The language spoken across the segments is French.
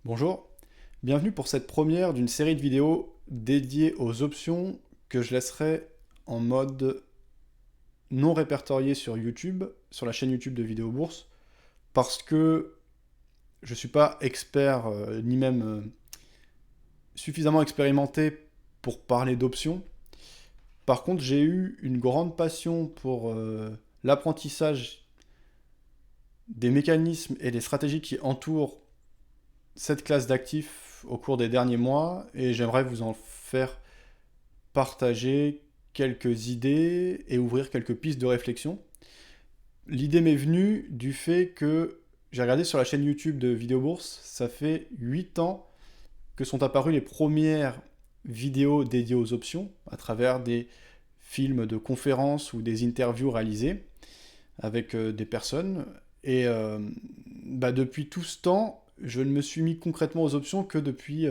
Bonjour, bienvenue pour cette première d'une série de vidéos dédiées aux options que je laisserai en mode non répertorié sur YouTube, sur la chaîne YouTube de Vidéo Bourse, parce que je ne suis pas expert ni même suffisamment expérimenté pour parler d'options. Par contre, j'ai eu une grande passion pour l'apprentissage des mécanismes et des stratégies qui entourent cette classe d'actifs au cours des derniers mois et j'aimerais vous en faire partager quelques idées et ouvrir quelques pistes de réflexion. L'idée m'est venue du fait que j'ai regardé sur la chaîne YouTube de Vidéo Bourse, ça fait 8 ans que sont apparues les premières vidéos dédiées aux options à travers des films de conférences ou des interviews réalisées avec des personnes. Et depuis tout ce temps, je ne me suis mis concrètement aux options que depuis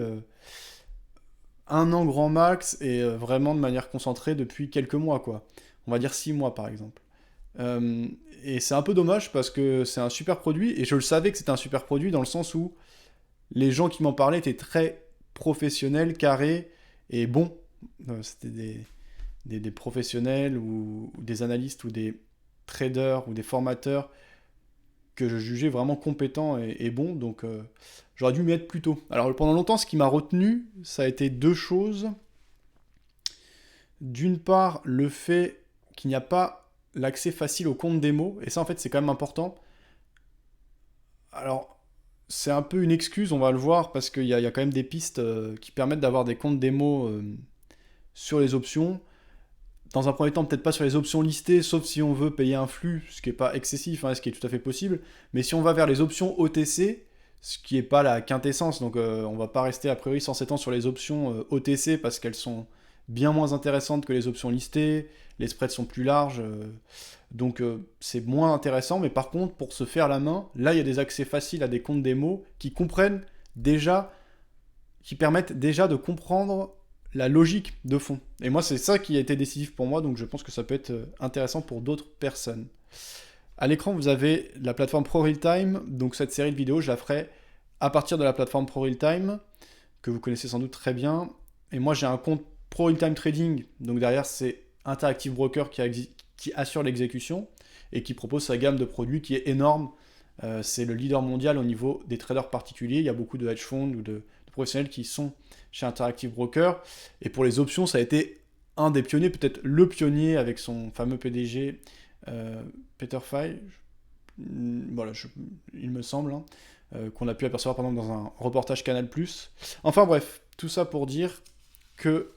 un an grand max et vraiment de manière concentrée depuis quelques mois, quoi. On va dire 6 mois par exemple. Euh, et c'est un peu dommage parce que c'est un super produit et je le savais que c'était un super produit dans le sens où les gens qui m'en parlaient étaient très professionnels, carrés et bons. C'était des professionnels ou des analystes ou des traders ou des formateurs que je jugeais vraiment compétent et bon, donc j'aurais dû m'y être plus tôt. Alors pendant longtemps, ce qui m'a retenu, ça a été deux choses. D'une part, le fait qu'il n'y a pas l'accès facile au compte démo, et ça en fait c'est quand même important. Alors c'est un peu une excuse, on va le voir, parce qu'il y a quand même des pistes qui permettent d'avoir des comptes démo sur les options. Dans un premier temps, peut-être pas sur les options listées, sauf si on veut payer un flux, ce qui n'est pas excessif, hein, ce qui est tout à fait possible. Mais si on va vers les options OTC, ce qui n'est pas la quintessence, donc on va pas rester a priori sans s'étendre sur les options OTC parce qu'elles sont bien moins intéressantes que les options listées, les spreads sont plus larges, donc c'est moins intéressant. Mais par contre, pour se faire la main, là il y a des accès faciles à des comptes démo qui comprennent déjà, qui permettent déjà de comprendre la logique de fond. Et moi, c'est ça qui a été décisif pour moi, donc je pense que ça peut être intéressant pour d'autres personnes. À l'écran, vous avez la plateforme ProRealTime, donc cette série de vidéos, je la ferai à partir de la plateforme ProRealTime, que vous connaissez sans doute très bien. Et moi, j'ai un compte ProRealTime Trading, donc derrière, c'est Interactive Broker qui assure l'exécution et qui propose sa gamme de produits qui est énorme. C'est le leader mondial au niveau des traders particuliers. Il y a beaucoup de hedge funds ou de professionnels qui sont chez Interactive Broker. Et pour les options, ça a été un des pionniers, peut-être le pionnier avec son fameux PDG Peter Fay. Voilà, il me semble, hein, qu'on a pu apercevoir par exemple dans un reportage Canal+. Enfin bref, tout ça pour dire que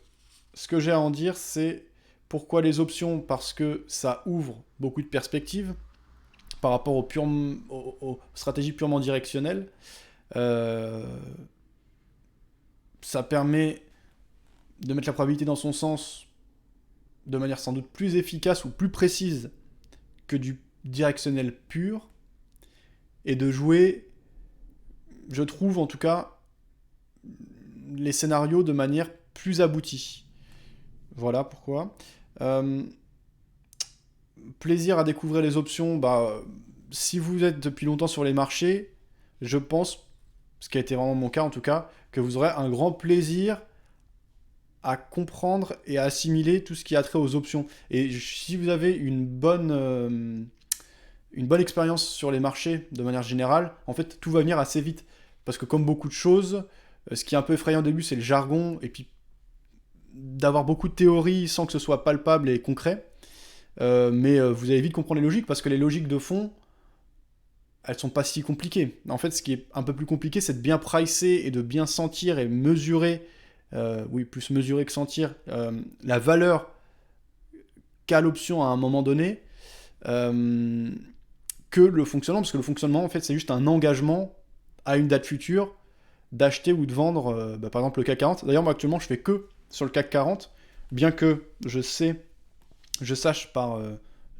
ce que j'ai à en dire, c'est pourquoi les options, parce que ça ouvre beaucoup de perspectives par rapport aux stratégies purement directionnelles. Euh, Ça permet de mettre la probabilité dans son sens de manière sans doute plus efficace ou plus précise que du directionnel pur et de jouer, je trouve en tout cas, les scénarios de manière plus aboutie. Voilà pourquoi. Euh, Plaisir à découvrir les options, si vous êtes depuis longtemps sur les marchés, je pense, ce qui a été vraiment mon cas en tout cas, que vous aurez un grand plaisir à comprendre et à assimiler tout ce qui a trait aux options. Et si vous avez une bonne expérience sur les marchés de manière générale, en fait, tout va venir assez vite. Parce que comme beaucoup de choses, ce qui est un peu effrayant au début, c'est le jargon, et puis d'avoir beaucoup de théories sans que ce soit palpable et concret. Mais vous allez vite comprendre les logiques, parce que les logiques de fond, elles sont pas si compliquées. En fait, ce qui est un peu plus compliqué, c'est de bien pricer et de bien sentir et mesurer, oui, plus mesurer que sentir, la valeur qu'a l'option à un moment donné, euh, que le fonctionnement, parce que le fonctionnement, en fait, c'est juste un engagement à une date future d'acheter ou de vendre, par exemple, le CAC 40. D'ailleurs, moi, actuellement, je fais que sur le CAC 40, bien que je sache par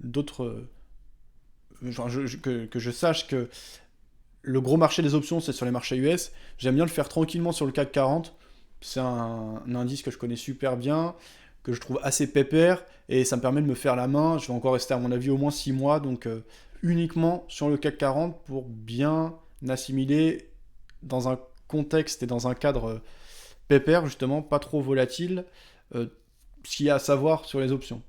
d'autres... que je sache que le gros marché des options, c'est sur les marchés US. J'aime bien le faire tranquillement sur le CAC 40. C'est un indice que je connais super bien, que je trouve assez pépère, et ça me permet de me faire la main. Je vais encore rester, à mon avis, au moins 6 mois, donc uniquement sur le CAC 40 pour bien assimiler dans un contexte et dans un cadre pépère, justement, pas trop volatile, ce qu'il y a à savoir sur les options.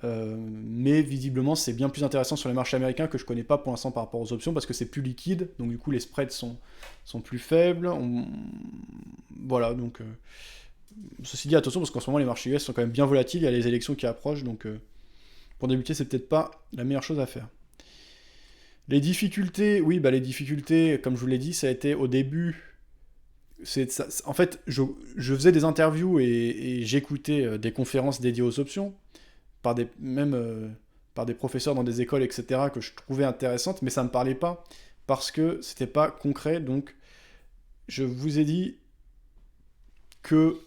Mais visiblement, c'est bien plus intéressant sur les marchés américains que je connais pas pour l'instant par rapport aux options, parce que c'est plus liquide, donc du coup les spreads sont plus faibles. Voilà, donc ceci dit, attention, parce qu'en ce moment les marchés US sont quand même bien volatiles, il y a les élections qui approchent, donc pour débuter, c'est peut-être pas la meilleure chose à faire. Les difficultés, oui, les difficultés, comme je vous l'ai dit, ça a été au début. En fait, je faisais des interviews et j'écoutais des conférences dédiées aux options, par des professeurs dans des écoles, etc., que je trouvais intéressantes, mais ça me parlait pas, parce que c'était pas concret. Donc, je vous ai dit que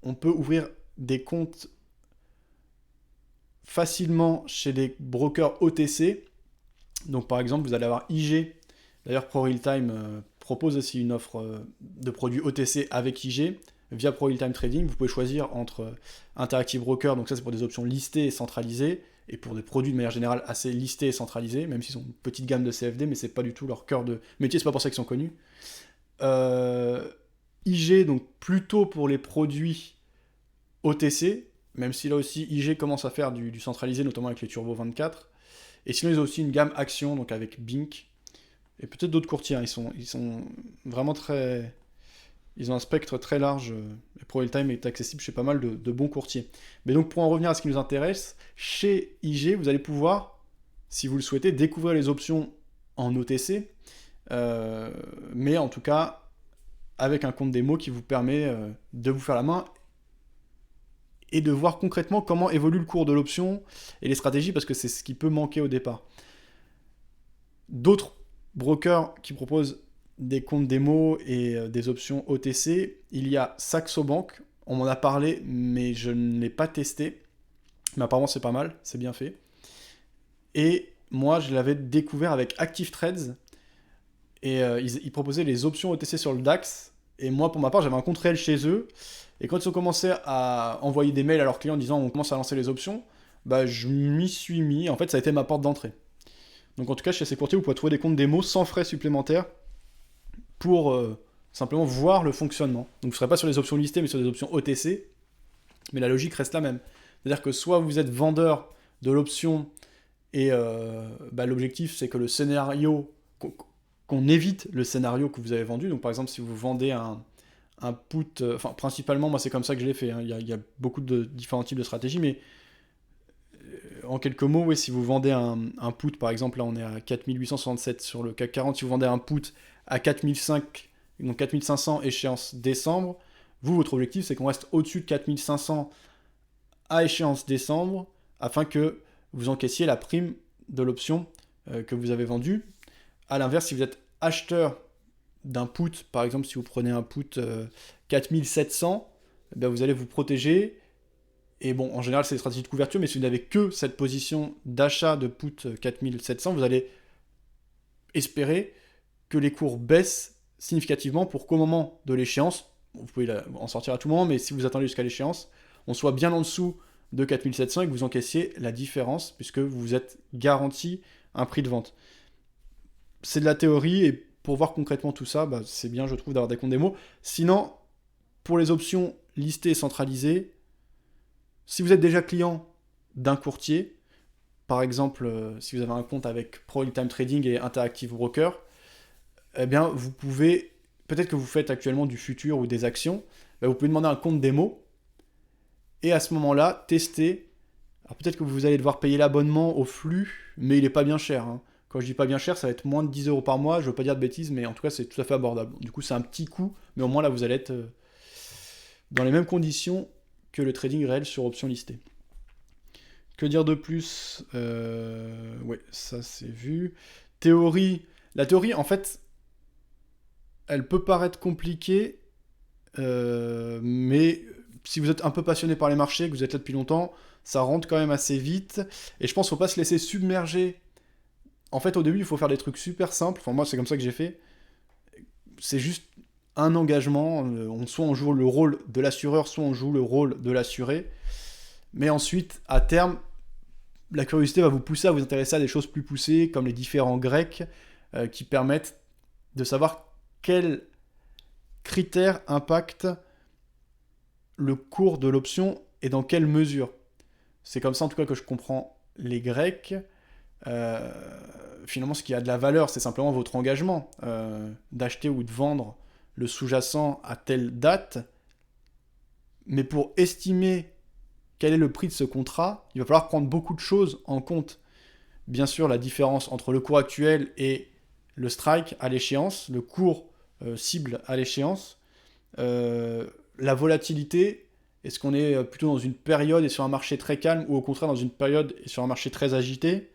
on peut ouvrir des comptes facilement chez des brokers OTC. Donc par exemple, vous allez avoir IG. D'ailleurs, ProRealTime propose aussi une offre de produits OTC avec IG via ProRealTime Trading. Vous pouvez choisir entre Interactive Broker, donc ça c'est pour des options listées et centralisées, et pour des produits de manière générale assez listés et centralisés, même s'ils ont une petite gamme de CFD, mais c'est pas du tout leur cœur de métier, c'est pas pour ça qu'ils sont connus. IG, donc plutôt pour les produits OTC, même si là aussi IG commence à faire du centralisé, notamment avec les Turbo 24. Et sinon, ils ont aussi une gamme action, donc avec Bink, et peut-être d'autres courtiers. Ils sont vraiment très... Ils ont un spectre très large. Et ProRealTime est accessible chez pas mal de bons courtiers. Mais donc, pour en revenir à ce qui nous intéresse, chez IG, vous allez pouvoir, si vous le souhaitez, découvrir les options en OTC, mais en tout cas, avec un compte démo qui vous permet de vous faire la main et de voir concrètement comment évolue le cours de l'option et les stratégies, parce que c'est ce qui peut manquer au départ. D'autres brokers qui proposent des comptes démo et des options OTC, il y a Saxo Bank, on m'en a parlé, mais je ne l'ai pas testé, mais apparemment c'est pas mal, c'est bien fait. Et moi, je l'avais découvert avec Active Trades, et ils proposaient les options OTC sur le DAX, et moi, pour ma part, j'avais un compte réel chez eux, et quand ils ont commencé à envoyer des mails à leurs clients en disant on commence à lancer les options, je m'y suis mis. En fait, ça a été ma porte d'entrée. Donc en tout cas, chez ces courtiers, vous pouvez trouver des comptes démo sans frais supplémentaires pour simplement voir le fonctionnement. Donc vous ne serez pas sur les options listées, mais sur des options OTC. Mais la logique reste la même. C'est-à-dire que soit vous êtes vendeur de l'option et l'objectif, c'est que le scénario, qu'on évite le scénario que vous avez vendu. Donc par exemple, si vous vendez un put, principalement, moi c'est comme ça que je l'ai fait, hein. Il y a beaucoup de différents types de stratégies, mais en quelques mots, oui, si vous vendez un put, par exemple, là on est à 4867 sur le CAC 40, si vous vendez un put à 4005, donc 4500 échéance décembre, votre objectif c'est qu'on reste au-dessus de 4500 à échéance décembre, afin que vous encaissiez la prime de l'option que vous avez vendue. A l'inverse, si vous êtes acheteur d'un put, par exemple, si vous prenez un put 4700, vous allez vous protéger. Et bon, en général, c'est des stratégies de couverture, mais si vous n'avez que cette position d'achat de put 4700, vous allez espérer que les cours baissent significativement pour qu'au moment de l'échéance, vous pouvez en sortir à tout moment, mais si vous attendez jusqu'à l'échéance, on soit bien en dessous de 4700 et que vous encaissiez la différence, puisque vous êtes garanti un prix de vente. C'est de la théorie, et pour voir concrètement tout ça, c'est bien, je trouve, d'avoir des comptes démo. Sinon, pour les options listées et centralisées, si vous êtes déjà client d'un courtier, par exemple, si vous avez un compte avec ProRealTime Trading et Interactive Broker, vous pouvez, peut-être que vous faites actuellement du futur ou des actions, vous pouvez demander un compte démo, et à ce moment-là, tester. Alors peut-être que vous allez devoir payer l'abonnement au flux, mais il n'est pas bien cher, hein. Quand je dis pas bien cher, ça va être moins de 10 € par mois, je veux pas dire de bêtises, mais en tout cas c'est tout à fait abordable. Du coup c'est un petit coût, mais au moins là vous allez être dans les mêmes conditions que le trading réel sur options listées. Que dire de plus ? Ouais, ça c'est vu. La théorie en fait, elle peut paraître compliquée, mais si vous êtes un peu passionné par les marchés, que vous êtes là depuis longtemps, ça rentre quand même assez vite, et je pense qu'il ne faut pas se laisser submerger. En fait, au début, il faut faire des trucs super simples. Enfin, moi, c'est comme ça que j'ai fait. C'est juste un engagement. Soit on joue le rôle de l'assureur, soit on joue le rôle de l'assuré. Mais ensuite, à terme, la curiosité va vous pousser à vous intéresser à des choses plus poussées, comme les différents grecs, qui permettent de savoir quelle critères impactent le cours de l'option et dans quelle mesure. C'est comme ça en tout cas que je comprends les Grecs. Finalement, ce qui a de la valeur, c'est simplement votre engagement d'acheter ou de vendre le sous-jacent à telle date. Mais pour estimer quel est le prix de ce contrat, il va falloir prendre beaucoup de choses en compte. Bien sûr, la différence entre le cours actuel et le strike à l'échéance, le cours cible à l'échéance, la volatilité, est-ce qu'on est plutôt dans une période et sur un marché très calme ou au contraire dans une période et sur un marché très agité.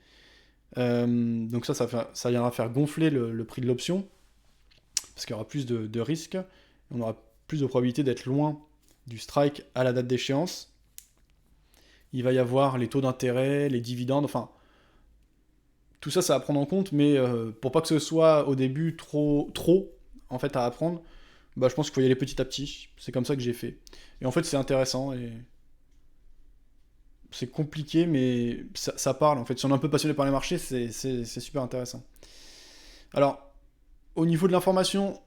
Donc ça viendra faire gonfler le prix de l'option parce qu'il y aura plus de risques, on aura plus de probabilité d'être loin du strike à la date d'échéance. Il va y avoir les taux d'intérêt, les dividendes, enfin tout ça, ça va prendre en compte, mais pour pas que ce soit au début trop en fait à apprendre, bah, je pense qu'il faut y aller petit à petit. C'est comme ça que j'ai fait. Et en fait, c'est intéressant et c'est compliqué, mais ça parle. En fait, si on est un peu passionné par les marchés, c'est super intéressant. Alors, au niveau de l'information,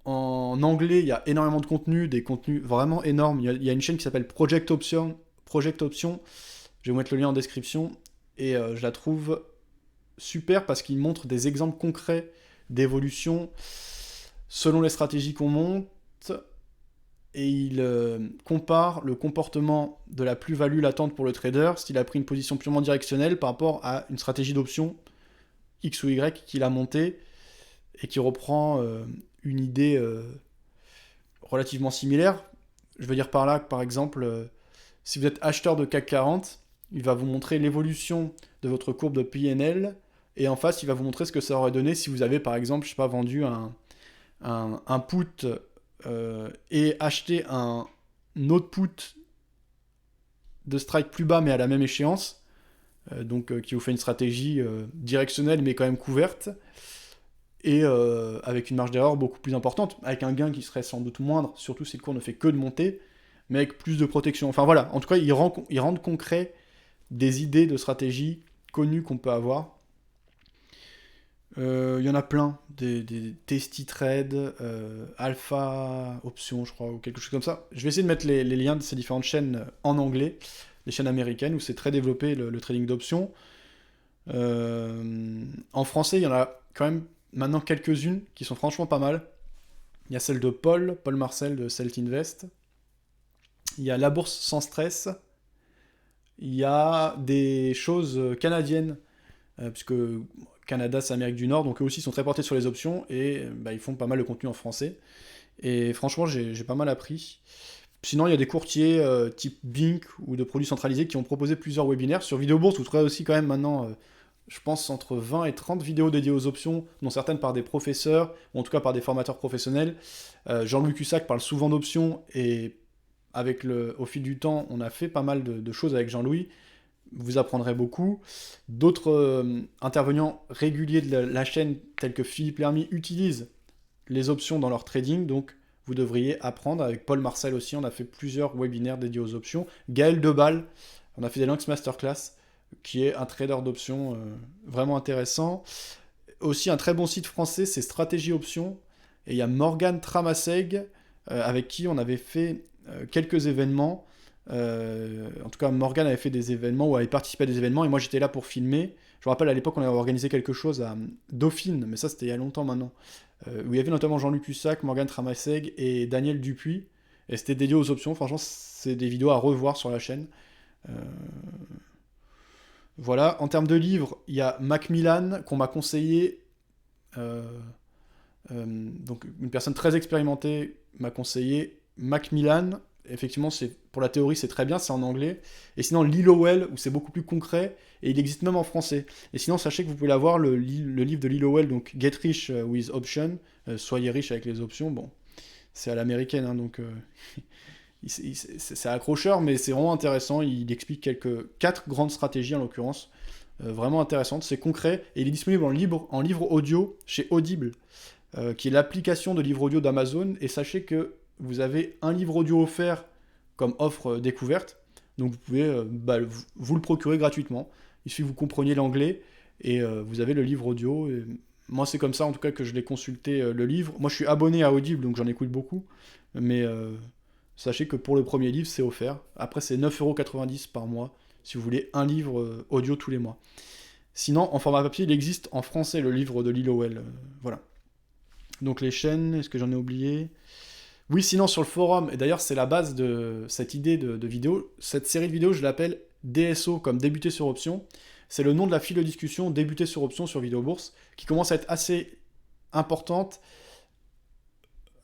en anglais, il y a énormément de contenu, des contenus vraiment énormes. Il y a une chaîne qui s'appelle Project Option. Project Option. Je vais vous mettre le lien en description. Et je la trouve super parce qu'il montre des exemples concrets d'évolution selon les stratégies qu'on monte. Et il compare le comportement de la plus-value latente pour le trader s'il a pris une position purement directionnelle par rapport à une stratégie d'option X ou Y qu'il a montée et qui reprend une idée relativement similaire. Je veux dire par là que, par exemple, si vous êtes acheteur de CAC 40, il va vous montrer l'évolution de votre courbe de PNL et en face, il va vous montrer ce que ça aurait donné si vous avez, par exemple, je sais pas, vendu un put et acheté un autre put de strike plus bas mais à la même échéance, donc qui vous fait une stratégie directionnelle mais quand même couverte, et avec une marge d'erreur beaucoup plus importante, avec un gain qui serait sans doute moindre, surtout si le cours ne fait que de monter, mais avec plus de protection. Enfin voilà, en tout cas, ils rendent concret des idées de stratégie connues qu'on peut avoir. Il y en a plein, des Tasty Trade, Alpha Option, je crois, ou quelque chose comme ça. Je vais essayer de mettre les liens de ces différentes chaînes en anglais, les chaînes américaines, où c'est très développé le trading d'options. En français, il y en a quand même maintenant quelques-unes qui sont franchement pas mal. Il y a celle de Paul Marcel de Celt Invest. Il y a La Bourse sans stress. Il y a des choses canadiennes, puisque Canada, c'est Amérique du Nord, donc eux aussi sont très portés sur les options, et ils font pas mal de contenu en français. Et franchement, j'ai pas mal appris. Sinon, il y a des courtiers type Bink ou de produits centralisés qui ont proposé plusieurs webinaires. Sur Vidéobourse, vous trouverez aussi quand même maintenant, je pense, entre 20 et 30 vidéos dédiées aux options, dont certaines par des professeurs, ou en tout cas par des formateurs professionnels. Jean-Louis Cussac parle souvent d'options, et au fil du temps, on a fait pas mal de choses avec Jean-Louis. Vous apprendrez beaucoup. D'autres intervenants réguliers de la chaîne, tels que Philippe Lermy, utilisent les options dans leur trading, donc vous devriez apprendre. Avec Paul Marcel aussi, on a fait plusieurs webinaires dédiés aux options. Gaël Debal, on a fait des Lanx Masterclass, qui est un trader d'options vraiment intéressant. Aussi un très bon site français, c'est Stratégie Options. Et il y a Morgane Tramaseg, avec qui on avait fait quelques événements. En tout cas, Morgane avait fait des événements ou avait participé à des événements et moi j'étais là pour filmer. Je me rappelle à l'époque on avait organisé quelque chose à Dauphine, mais ça c'était il y a longtemps maintenant, où il y avait notamment Jean-Luc Cussac, Morgane Tramaseg et Daniel Dupuis, et c'était dédié aux options. Franchement, c'est des vidéos à revoir sur la chaîne. Voilà, en termes de livres, il y a Macmillan qu'on m'a conseillé. Donc une personne très expérimentée m'a conseillé Macmillan. Effectivement, pour la théorie, c'est très bien, c'est en anglais. Et sinon, Lee Lowell, où c'est beaucoup plus concret, et il existe même en français. Et sinon, sachez que vous pouvez l'avoir, le livre de Lee Lowell, donc Get Rich with Options, soyez riche avec les options. Bon, c'est à l'américaine, hein, donc c'est accrocheur, mais c'est vraiment intéressant. Il explique 4 grandes stratégies, en l'occurrence, vraiment intéressantes. C'est concret, et il est disponible en livre audio chez Audible, qui est l'application de livre audio d'Amazon. Et sachez que vous avez un livre audio offert comme offre découverte, donc vous pouvez vous le procurer gratuitement. Il suffit que vous compreniez l'anglais et vous avez le livre audio. Moi, c'est comme ça, en tout cas, que je l'ai consulté, le livre. Moi, je suis abonné à Audible, donc j'en écoute beaucoup. Mais sachez que pour le premier livre, c'est offert. Après, c'est 9,90 € par mois, si vous voulez un livre audio tous les mois. Sinon, en format papier, il existe en français le livre de Lil voilà. Donc les chaînes, est-ce que j'en ai oublié? Oui, sinon sur le forum, et d'ailleurs c'est la base de cette idée de vidéo, cette série de vidéos, je l'appelle DSO, comme débuter sur option. C'est le nom de la file de discussion, débuter sur option sur Vidéo Bourse, qui commence à être assez importante,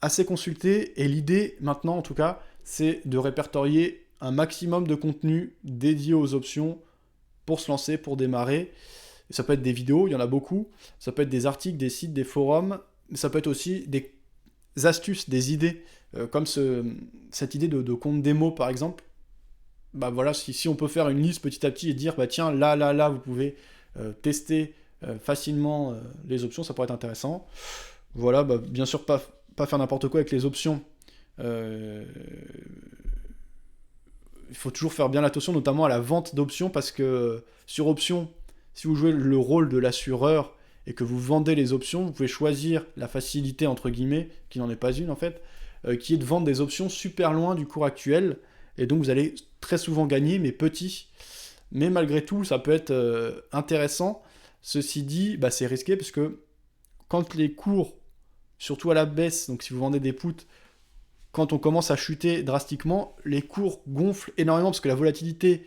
assez consultée, et l'idée maintenant en tout cas, c'est de répertorier un maximum de contenu dédié aux options pour se lancer, pour démarrer. Ça peut être des vidéos, il y en a beaucoup, ça peut être des articles, des sites, des forums, mais ça peut être aussi des astuces, des idées, comme cette idée de compte démo par exemple. Bah voilà, si on peut faire une liste petit à petit et dire, bah tiens, là, vous pouvez tester facilement les options, ça pourrait être intéressant. Voilà, bah, bien sûr, pas faire n'importe quoi avec les options. Euh, il faut toujours faire bien attention, notamment à la vente d'options, parce que sur options, si vous jouez le rôle de l'assureur et que vous vendez les options, vous pouvez choisir la facilité, entre guillemets, qui n'en est pas une en fait, qui est de vendre des options super loin du cours actuel, et donc vous allez très souvent gagner, mais petit. Mais malgré tout, ça peut être intéressant. Ceci dit, bah, c'est risqué, parce que quand les cours, surtout à la baisse, donc si vous vendez des puts, quand on commence à chuter drastiquement, les cours gonflent énormément parce que la volatilité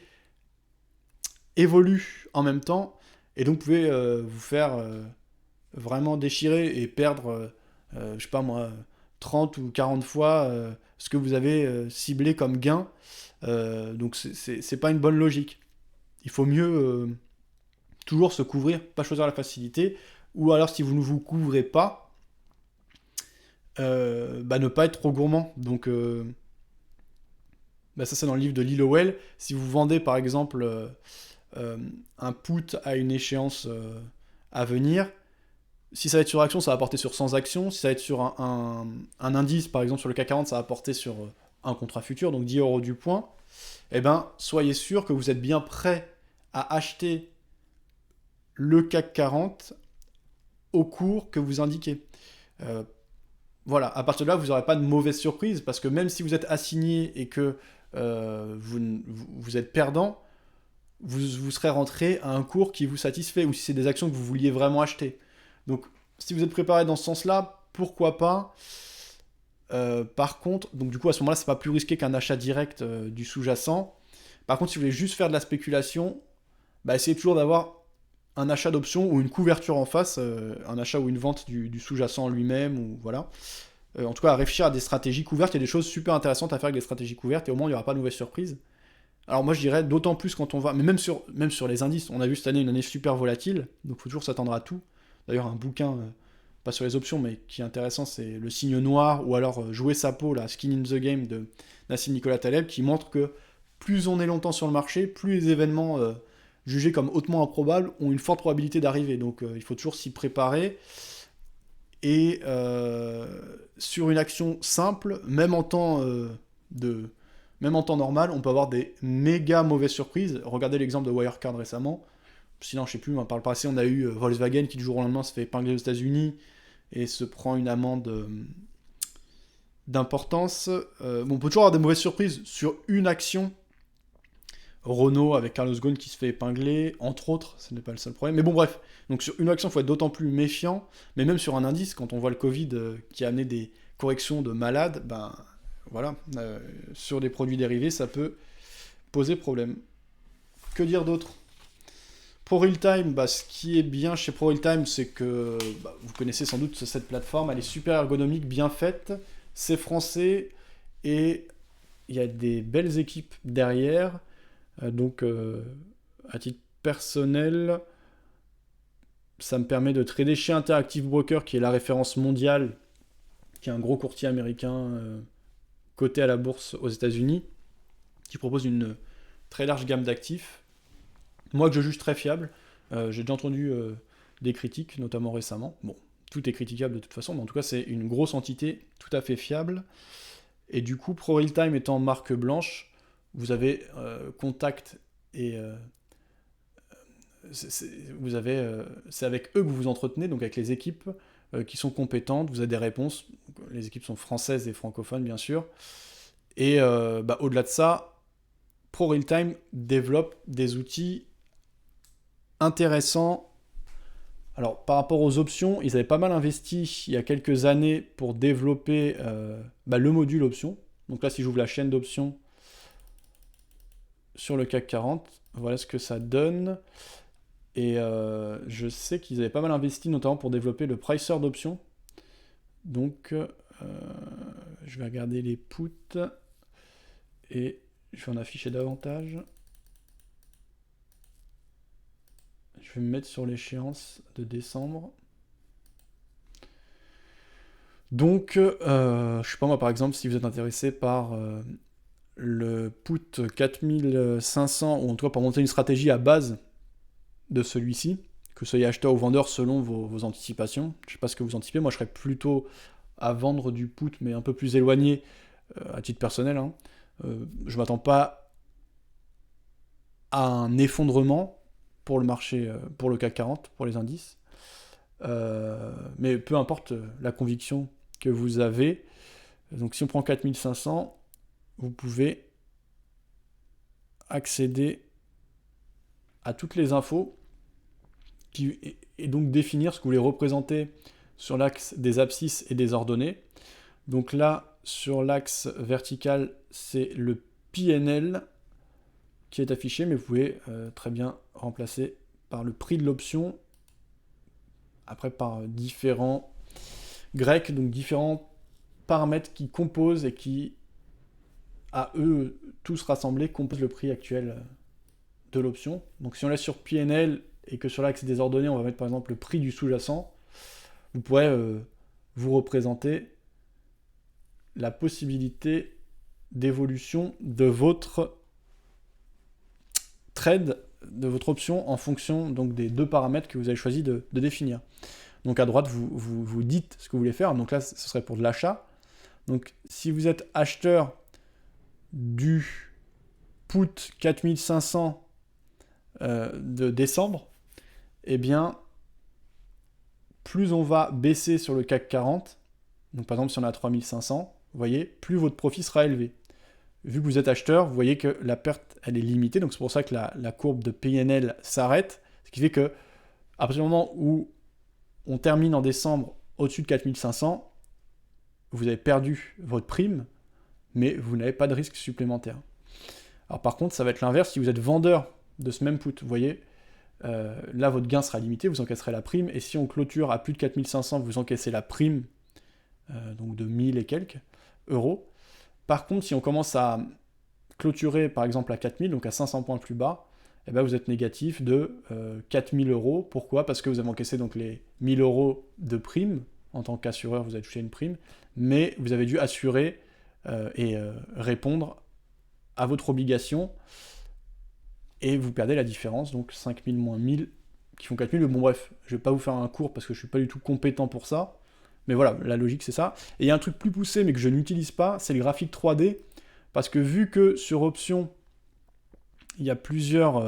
évolue en même temps, et donc vous pouvez vous faire vraiment déchirer et perdre, je sais pas moi, 30 ou 40 fois ce que vous avez ciblé comme gain. Donc c'est pas une bonne logique. Il faut mieux toujours se couvrir, pas choisir la facilité, ou alors si vous ne vous couvrez pas, bah, ne pas être trop gourmand. Donc bah, ça c'est dans le livre de Lil Howell. Si vous vendez par exemple un put à une échéance à venir, si ça va être sur action, ça va porter sur 100 actions. Si ça va être sur un indice, par exemple sur le CAC 40, ça va porter sur un contrat futur, donc 10 € du point. Eh ben, soyez sûr que vous êtes bien prêt à acheter le CAC 40 au cours que vous indiquez. Euh, voilà, à partir de là, vous n'aurez pas de mauvaise surprise, parce que même si vous êtes assigné et que vous êtes perdant, vous serez rentré à un cours qui vous satisfait, ou si c'est des actions que vous vouliez vraiment acheter. Donc, si vous êtes préparé dans ce sens-là, pourquoi pas. Par contre, donc du coup, à ce moment-là, c'est pas plus risqué qu'un achat direct du sous-jacent. Par contre, si vous voulez juste faire de la spéculation, bah, essayez toujours d'avoir un achat d'option ou une couverture en face, un achat ou une vente du sous-jacent lui-même, ou voilà. En tout cas, à réfléchir à des stratégies couvertes. Il y a des choses super intéressantes à faire avec des stratégies couvertes, et au moins, il n'y aura pas de mauvaise surprise. Alors moi je dirais d'autant plus quand on va, mais même sur les indices, on a vu cette année une année super volatile, donc il faut toujours s'attendre à tout. D'ailleurs un bouquin, pas sur les options, mais qui est intéressant, c'est Le Signe Noir, ou alors Jouer sa peau, la Skin in the Game de Nassim Nicolas Taleb, qui montre que plus on est longtemps sur le marché, plus les événements jugés comme hautement improbables ont une forte probabilité d'arriver. Donc il faut toujours s'y préparer. Et sur une action simple, même en temps normal, on peut avoir des méga mauvaises surprises. Regardez l'exemple de Wirecard récemment. Sinon, je sais plus, par le passé, on a eu Volkswagen qui du jour au lendemain se fait épingler aux États-Unis et se prend une amende d'importance. Bon, on peut toujours avoir des mauvaises surprises sur une action. Renault avec Carlos Ghosn qui se fait épingler, entre autres, ce n'est pas le seul problème. Mais bon, bref, donc sur une action, il faut être d'autant plus méfiant. Mais même sur un indice, quand on voit le Covid qui a amené des corrections de malades, ben voilà, sur des produits dérivés, ça peut poser problème. Que dire d'autre? ProRealTime, bah, ce qui est bien chez ProRealTime, c'est que bah, vous connaissez sans doute cette plateforme, elle est super ergonomique, bien faite, c'est français, et il y a des belles équipes derrière. Donc, à titre personnel, ça me permet de trader chez Interactive Broker, qui est la référence mondiale, qui est un gros courtier américain coté à la bourse aux États-Unis, qui propose une très large gamme d'actifs. Moi, que je juge très fiable. J'ai déjà entendu des critiques, notamment récemment. Bon, tout est critiquable de toute façon, mais en tout cas, c'est une grosse entité tout à fait fiable. Et du coup, ProRealTime étant marque blanche, vous avez Contact et c'est avec eux que vous vous entretenez, donc avec les équipes qui sont compétentes, vous avez des réponses. Les équipes sont françaises et francophones, bien sûr. Et au-delà de ça, ProRealTime développe des outils intéressants. Alors, par rapport aux options, ils avaient pas mal investi il y a quelques années pour développer le module options. Donc là, si j'ouvre la chaîne d'options sur le CAC 40, voilà ce que ça donne. Et je sais qu'ils avaient pas mal investi, notamment pour développer le pricer d'options. Donc, je vais regarder les puts et je vais en afficher davantage. Je vais me mettre sur l'échéance de décembre. Donc, je sais pas moi, par exemple, si vous êtes intéressé par le put 4500, ou en tout cas pour monter une stratégie à base de celui-ci, que vous soyez acheteur ou vendeur selon vos anticipations. Je sais pas ce que vous anticipez, moi je serais plutôt à vendre du put, mais un peu plus éloigné à titre personnel. Hein. Je m'attends pas à un effondrement pour le marché, pour le CAC 40, pour les indices. Mais peu importe la conviction que vous avez. Donc si on prend 4500, vous pouvez accéder à toutes les infos et donc définir ce que vous voulez représenter sur l'axe des abscisses et des ordonnées. Donc là, sur l'axe vertical, c'est le PNL qui est affiché, mais vous pouvez très bien remplacer par le prix de l'option, après par différents grecs, donc différents paramètres qui composent et qui, à eux, tous rassemblés, composent le prix actuel de l'option. Donc si on laisse sur PNL et que sur l'axe des ordonnées, on va mettre par exemple le prix du sous-jacent, vous pourrez vous représenter la possibilité d'évolution de votre trade, de votre option en fonction donc des deux paramètres que vous avez choisi de définir. Donc à droite, vous dites ce que vous voulez faire. Donc là, ce serait pour de l'achat. Donc si vous êtes acheteur du put 4500 de décembre, eh bien, plus on va baisser sur le CAC 40, donc par exemple si on est à 3500, vous voyez, plus votre profit sera élevé. Vu que vous êtes acheteur, vous voyez que la perte, elle est limitée, donc c'est pour ça que la courbe de PNL s'arrête, ce qui fait que à partir du moment où on termine en décembre au-dessus de 4500, vous avez perdu votre prime, mais vous n'avez pas de risque supplémentaire. Alors par contre, ça va être l'inverse si vous êtes vendeur de ce même put. Vous voyez, là, votre gain sera limité, vous encaisserez la prime, et si on clôture à plus de 4500, vous encaissez la prime donc de 1000 et quelques euros. Par contre, si on commence à clôturer par exemple à 4000, donc à 500 points plus bas, eh ben, vous êtes négatif de 4000 euros. Pourquoi? Parce que vous avez encaissé donc les 1000 euros de prime. En tant qu'assureur, vous avez touché une prime, mais vous avez dû assurer et répondre à votre obligation, et vous perdez la différence, donc 5000 moins 1000, qui font 4000. Bon bref, je ne vais pas vous faire un cours parce que je ne suis pas du tout compétent pour ça, mais voilà, la logique c'est ça. Et il y a un truc plus poussé mais que je n'utilise pas, c'est le graphique 3D, parce que vu que sur option, il y a plusieurs...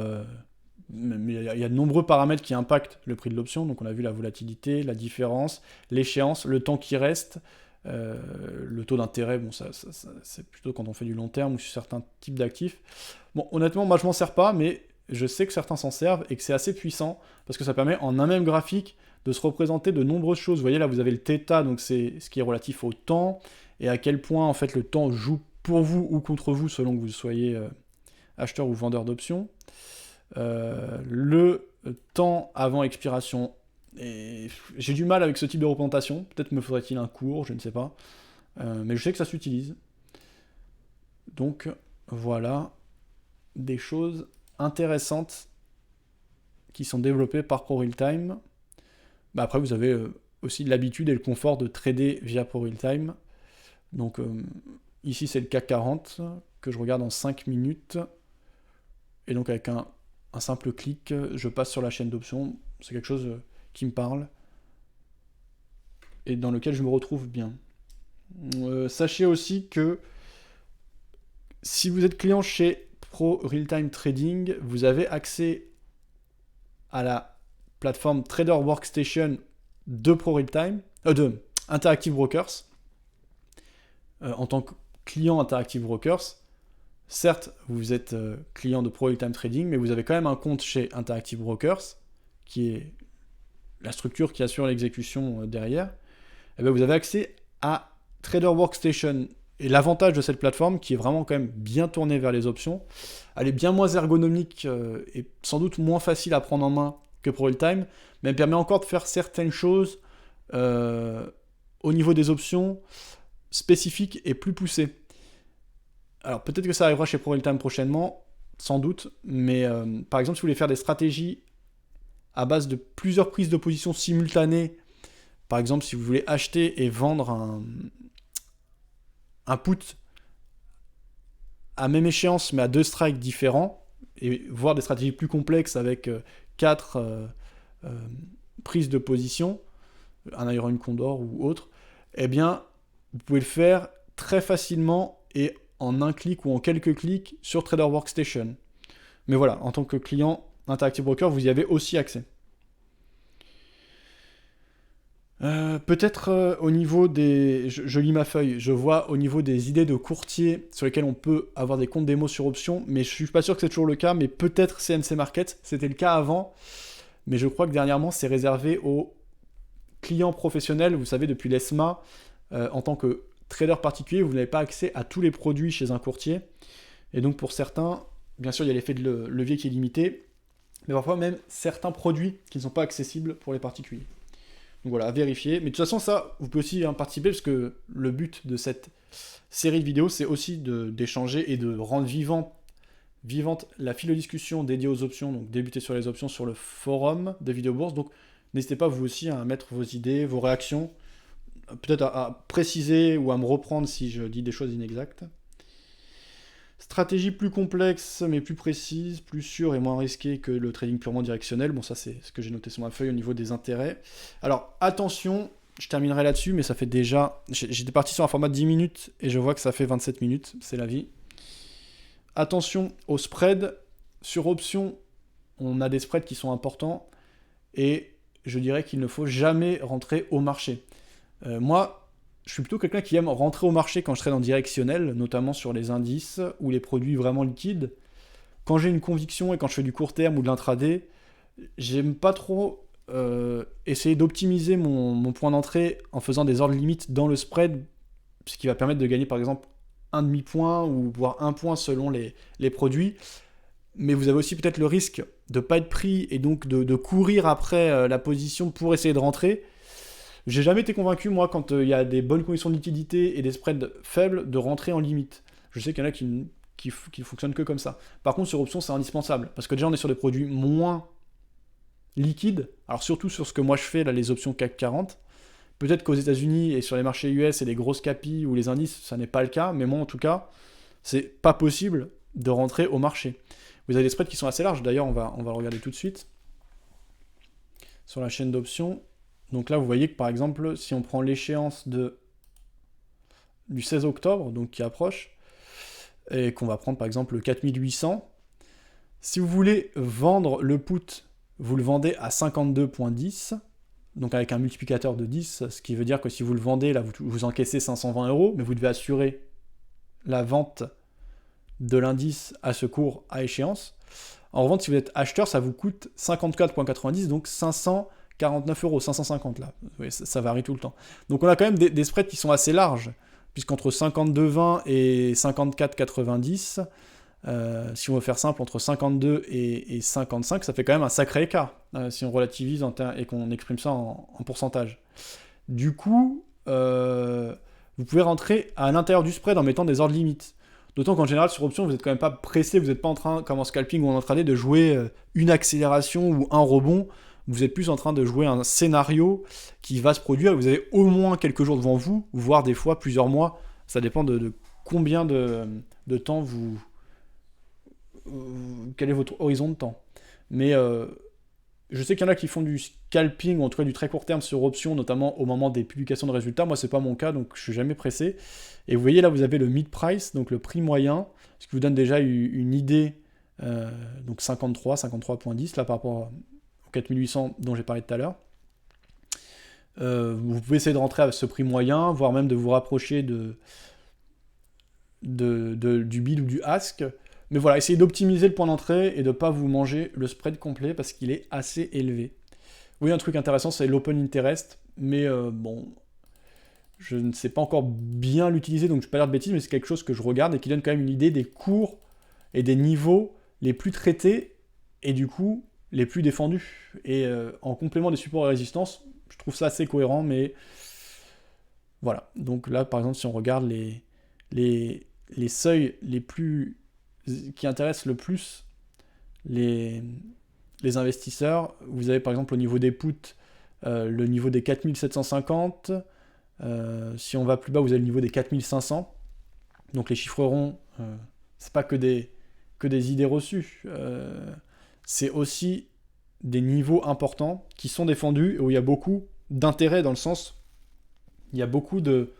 il y a de nombreux paramètres qui impactent le prix de l'option, donc on a vu la volatilité, la différence, l'échéance, le temps qui reste, le taux d'intérêt, bon, ça, c'est plutôt quand on fait du long terme ou sur certains types d'actifs. Bon, honnêtement, moi je m'en sers pas, mais je sais que certains s'en servent et que c'est assez puissant parce que ça permet en un même graphique de se représenter de nombreuses choses. Vous voyez là, vous avez le θ, donc c'est ce qui est relatif au temps et à quel point en fait le temps joue pour vous ou contre vous selon que vous soyez acheteur ou vendeur d'options. Le temps avant expiration. Et j'ai du mal avec ce type de représentation. Peut-être me faudrait-il un cours, je ne sais pas. Mais je sais que ça s'utilise. Donc voilà des choses intéressantes qui sont développées par ProRealTime. Après, vous avez aussi l'habitude et le confort de trader via ProRealTime. Donc ici, c'est le CAC 40 que je regarde en 5 minutes. Et donc avec un simple clic, je passe sur la chaîne d'options. C'est quelque chose qui me parle et dans lequel je me retrouve bien. Sachez aussi que si vous êtes client chez ProRealTime Trading, vous avez accès à la plateforme Trader Workstation de ProRealTime, de Interactive Brokers, en tant que client Interactive Brokers. Certes, vous êtes client de ProRealTime Trading, mais vous avez quand même un compte chez Interactive Brokers, qui est la structure qui assure l'exécution derrière. Et bien vous avez accès à Trader Workstation. Et l'avantage de cette plateforme, qui est vraiment quand même bien tournée vers les options, elle est bien moins ergonomique et sans doute moins facile à prendre en main que ProRealTime, mais elle permet encore de faire certaines choses au niveau des options spécifiques et plus poussées. Alors peut-être que ça arrivera chez ProRealTime prochainement, sans doute, mais par exemple si vous voulez faire des stratégies à base de plusieurs prises de position simultanées, par exemple si vous voulez acheter et vendre un put à même échéance mais à 2 strikes différents, et voir des stratégies plus complexes avec 4 prises de position, un Iron Condor ou autre, eh bien vous pouvez le faire très facilement et en un clic ou en quelques clics sur Trader Workstation. Mais voilà, en tant que client Interactive Broker, vous y avez aussi accès. Peut-être au niveau des... Je lis ma feuille, je vois au niveau des idées de courtier sur lesquels on peut avoir des comptes démo sur options, mais je suis pas sûr que c'est toujours le cas, mais peut-être CMC Market, c'était le cas avant, mais je crois que dernièrement c'est réservé aux clients professionnels, vous savez, depuis l'ESMA, en tant que trader particulier, vous n'avez pas accès à tous les produits chez un courtier, et donc pour certains, bien sûr il y a l'effet de levier qui est limité, mais parfois même certains produits qui ne sont pas accessibles pour les particuliers. Donc voilà, à vérifier. Mais de toute façon, ça, vous pouvez aussi participer, parce que le but de cette série de vidéos, c'est aussi d'échanger et de rendre vivante la file de discussion dédiée aux options, donc débuter sur les options sur le forum de Vidéo Bourse. Donc n'hésitez pas vous aussi à mettre vos idées, vos réactions, peut-être à préciser ou à me reprendre si je dis des choses inexactes. Stratégie plus complexe, mais plus précise, plus sûre et moins risquée que le trading purement directionnel. Bon, ça, c'est ce que j'ai noté sur ma feuille au niveau des intérêts. Alors, attention, je terminerai là-dessus, mais ça fait déjà... J'étais parti sur un format de 10 minutes, et je vois que ça fait 27 minutes. C'est la vie. Attention au spread. Sur options, on a des spreads qui sont importants, et je dirais qu'il ne faut jamais rentrer au marché. Moi... Je suis plutôt quelqu'un qui aime rentrer au marché quand je trade en directionnel, notamment sur les indices ou les produits vraiment liquides. Quand j'ai une conviction et quand je fais du court terme ou de l'intraday, j'aime pas trop essayer d'optimiser mon point d'entrée en faisant des ordres limites dans le spread, ce qui va permettre de gagner par exemple un demi-point ou voire 1 point selon les produits. Mais vous avez aussi peut-être le risque de ne pas être pris et donc de courir après la position pour essayer de rentrer. J'ai jamais été convaincu, moi, quand il y a des bonnes conditions de liquidité et des spreads faibles, de rentrer en limite. Je sais qu'il y en a qui fonctionnent que comme ça. Par contre, sur options, c'est indispensable. Parce que déjà, on est sur des produits moins liquides. Alors, surtout sur ce que moi je fais, là, les options CAC 40. Peut-être qu'aux États-Unis et sur les marchés US et les grosses capis ou les indices, ça n'est pas le cas. Mais moi, en tout cas, c'est pas possible de rentrer au marché. Vous avez des spreads qui sont assez larges. D'ailleurs, on va le regarder tout de suite. Sur la chaîne d'options. Donc là, vous voyez que par exemple, si on prend l'échéance du 16 octobre, donc qui approche, et qu'on va prendre par exemple le 4800, si vous voulez vendre le put, vous le vendez à 52,10, donc avec un multiplicateur de 10, ce qui veut dire que si vous le vendez, là, vous encaissez 520 €, mais vous devez assurer la vente de l'indice à ce cours à échéance. En revanche, si vous êtes acheteur, ça vous coûte 54,90, donc 549 €, 550 là, oui, ça varie tout le temps. Donc on a quand même des spreads qui sont assez larges, puisqu'entre 52,20 et 54,90, si on veut faire simple, entre 52 et 55, ça fait quand même un sacré écart, si on relativise et qu'on exprime ça en pourcentage. Du coup, vous pouvez rentrer à l'intérieur du spread en mettant des ordres limites. D'autant qu'en général, sur option, vous n'êtes quand même pas pressé, vous n'êtes pas en train, comme en scalping ou en intraday, de jouer une accélération ou un rebond. Vous êtes plus en train de jouer un scénario qui va se produire. Vous avez au moins quelques jours devant vous, voire des fois plusieurs mois. Ça dépend de combien de temps quel est votre horizon de temps. Mais je sais qu'il y en a qui font du scalping, ou en tout cas du très court terme sur option, notamment au moment des publications de résultats. Moi, c'est pas mon cas, donc je suis jamais pressé. Et vous voyez là, vous avez le mid-price, donc le prix moyen, ce qui vous donne déjà une idée, donc 53,10 là par rapport 4800 dont j'ai parlé tout à l'heure. Vous pouvez essayer de rentrer à ce prix moyen, voire même de vous rapprocher du bid ou du ask. Mais voilà, essayez d'optimiser le point d'entrée et de ne pas vous manger le spread complet parce qu'il est assez élevé. Oui, un truc intéressant, c'est l'open interest, mais bon, je ne sais pas encore bien l'utiliser, donc je ne vais pas dire de bêtises, mais c'est quelque chose que je regarde et qui donne quand même une idée des cours et des niveaux les plus traités et du coup les plus défendus. Et en complément des supports et résistances, je trouve ça assez cohérent, mais voilà. Donc là, par exemple, si on regarde les seuils les plus qui intéressent le plus les investisseurs, vous avez par exemple au niveau des puts le niveau des 4750. Si on va plus bas, vous avez le niveau des 4500. Donc les chiffres ronds, c'est pas que des idées reçues. C'est aussi des niveaux importants qui sont défendus et où il y a beaucoup d'intérêt dans le sens, il y a beaucoup de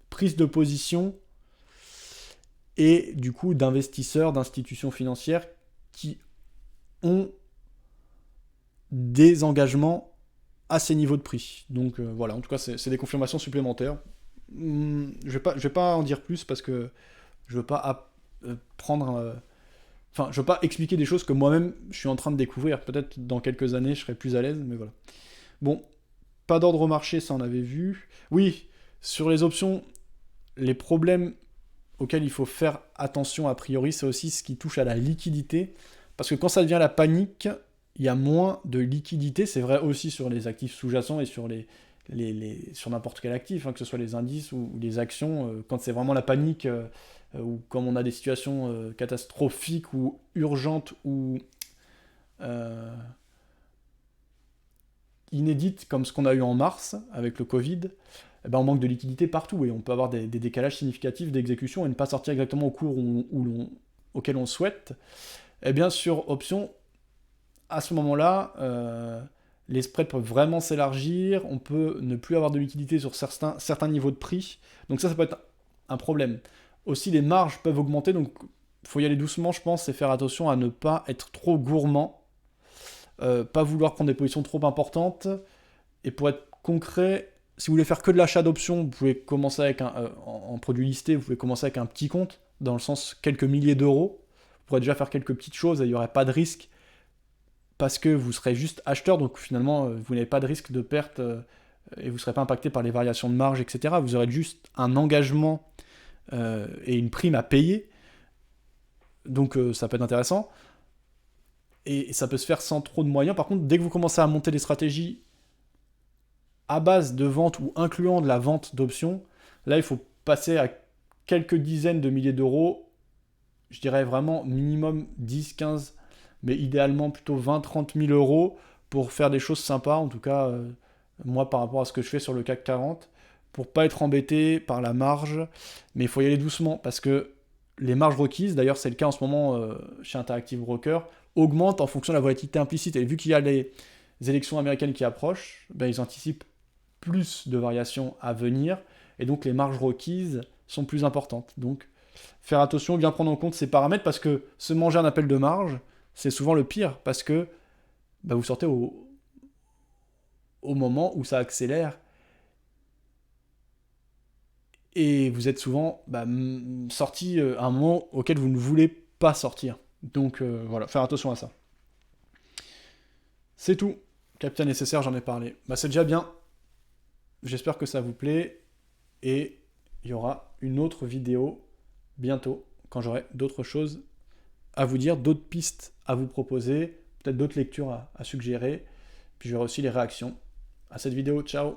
prise de position et du coup d'investisseurs, d'institutions financières qui ont des engagements à ces niveaux de prix. Donc voilà, en tout cas c'est des confirmations supplémentaires. Je vais pas en dire plus parce que je veux pas prendre... Enfin, je veux pas expliquer des choses que moi-même je suis en train de découvrir. Peut-être dans quelques années je serai plus à l'aise, mais voilà. Bon, pas d'ordre au marché, ça on avait vu. Oui, sur les options, les problèmes auxquels il faut faire attention a priori, c'est aussi ce qui touche à la liquidité. Parce que quand ça devient la panique, il y a moins de liquidité. C'est vrai aussi sur les actifs sous-jacents et sur sur n'importe quel actif, hein, que ce soit les indices ou les actions. Quand c'est vraiment la panique, ou comme on a des situations catastrophiques ou urgentes ou inédites, comme ce qu'on a eu en mars avec le Covid, eh ben on manque de liquidité partout et on peut avoir des décalages significatifs d'exécution et ne pas sortir exactement au cours auquel on souhaite. Et bien sur option, à ce moment-là, les spreads peuvent vraiment s'élargir, on peut ne plus avoir de liquidité sur certains niveaux de prix, donc ça peut être un problème. Aussi, les marges peuvent augmenter, donc il faut y aller doucement, je pense, et faire attention à ne pas être trop gourmand, pas vouloir prendre des positions trop importantes, et pour être concret, si vous voulez faire que de l'achat d'options, vous pouvez commencer avec en produit listé, vous pouvez commencer avec un petit compte, dans le sens quelques milliers d'euros, vous pourrez déjà faire quelques petites choses et il n'y aurait pas de risque, parce que vous serez juste acheteur, donc finalement, vous n'avez pas de risque de perte, et vous ne serez pas impacté par les variations de marge, etc. Vous aurez juste un engagement et une prime à payer, donc ça peut être intéressant, et ça peut se faire sans trop de moyens. Par contre, dès que vous commencez à monter des stratégies à base de vente ou incluant de la vente d'options, là il faut passer à quelques dizaines de milliers d'euros, je dirais vraiment minimum 10, 15, mais idéalement plutôt 20, 30 000 euros pour faire des choses sympas, en tout cas moi par rapport à ce que je fais sur le CAC 40, pour pas être embêté par la marge, mais il faut y aller doucement parce que les marges requises, d'ailleurs c'est le cas en ce moment chez Interactive Broker, augmentent en fonction de la volatilité implicite. Et vu qu'il y a les élections américaines qui approchent, ben, ils anticipent plus de variations à venir, et donc les marges requises sont plus importantes. Donc faire attention, bien prendre en compte ces paramètres, parce que se manger un appel de marge, c'est souvent le pire, parce que ben, vous sortez au moment où ça accélère, et vous êtes souvent sorti à un moment auquel vous ne voulez pas sortir. Donc voilà, faire attention à ça. C'est tout. Capital nécessaire, j'en ai parlé. C'est déjà bien. J'espère que ça vous plaît. Et il y aura une autre vidéo bientôt, quand j'aurai d'autres choses à vous dire, d'autres pistes à vous proposer, peut-être d'autres lectures à suggérer. Puis j'aurai aussi les réactions à cette vidéo. Ciao!